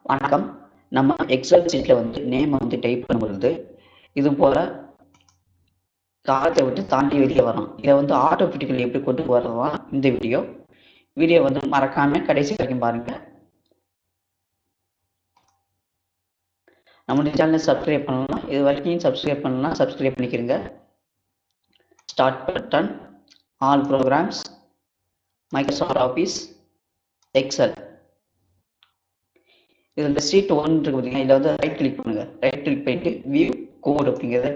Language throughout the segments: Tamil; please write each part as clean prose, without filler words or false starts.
வணக்கம். நம்ம எக்ஸல் சீட்ல நேம் டைப் பண்ணும்பொழுது, இது போல காலத்தை விட்டு தாண்டி வெளியே வரும். இதை ஆட்டோமேட்டிக்கலி எப்படி கொண்டு வரலாம் இந்த வீடியோ. வீடியோ மறக்காம கடைசி வரைக்கும் பாருங்க. நம்முடைய சேனலை சப்ஸ்கிரைப் பண்ணலாம். இது வரைக்கும் சப்ஸ்கிரைப் பண்ணலாம், சப்ஸ்கிரைப் பண்ணிக்கிறங்க. Start button, all programs, Microsoft office, Excel. இதில் ஷீட் 1 இருக்கு பார்த்தீங்கன்னா, இதில் ரைட் கிளிக் பண்ணுங்க. ரைட் கிளிக் பண்ணிட்டு வியூ கோட் அப்படிங்கிறத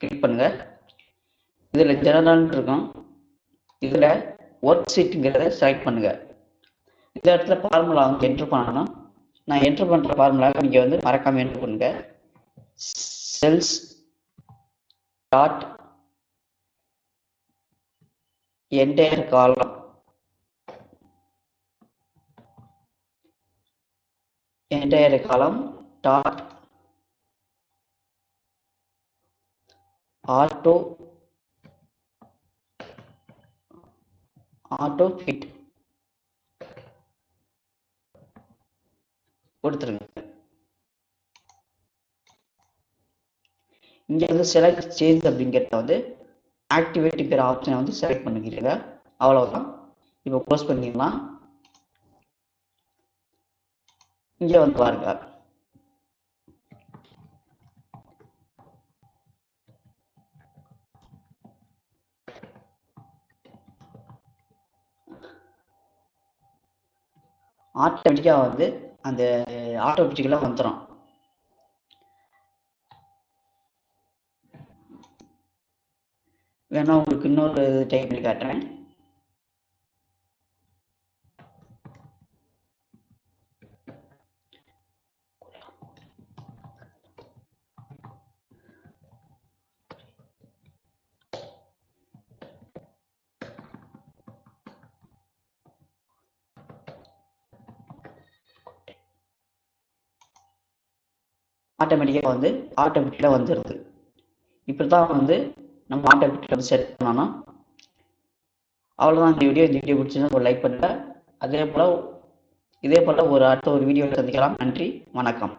கிளிக் பண்ணுங்க. இதில் ஜெனரல் இருக்கும். இதில் ஒர்க் ஷீட்டுங்கிறத செலக்ட் பண்ணுங்க. இந்த இடத்துல ஃபார்முலா என்ட்ரு பண்ணணும். நான் என்ட்ரு பண்ணுற ஃபார்முலா நீங்கள் மறக்காமல் என்ட்ரு பண்ணுங்க. செல்ஸ் டாட் என்டையர் காலம் டாட் ஆட்டோ ஃபிட் கொடுத்துருங்க. இங்க செலக்ட் சேஞ்ச் அப்படிங்கிறத ஆக்டிவேட்டுங்கிற ஆப்ஷனை செலக்ட் பண்ணிக்கிறீங்க. அவ்வளவுதான். இப்போ க்ளோஸ் பண்ணிக்கலாம். இங்க பாருங்க, ஆட்டோமேட்டிக்கா அந்த ஆட்டோமேட்டிக்கலா வந்துடும். வேணா உங்களுக்கு இன்னொரு டைப் பண்ணி காட்டுறேன். ஆட்டோமேட்டிக்கா வந்துடுது. இப்படிதான் நம்ம ஆட்டோமேட்டிக்கா செட் பண்ணணும். அவ்வளவுதான் இந்த வீடியோ. இந்த வீடியோ பிடிச்சிருந்தா ஒரு லைக் பண்ணுங்க. இதே போல அடுத்த ஒரு வீடியோவில் சந்திக்கலாம். நன்றி, வணக்கம்.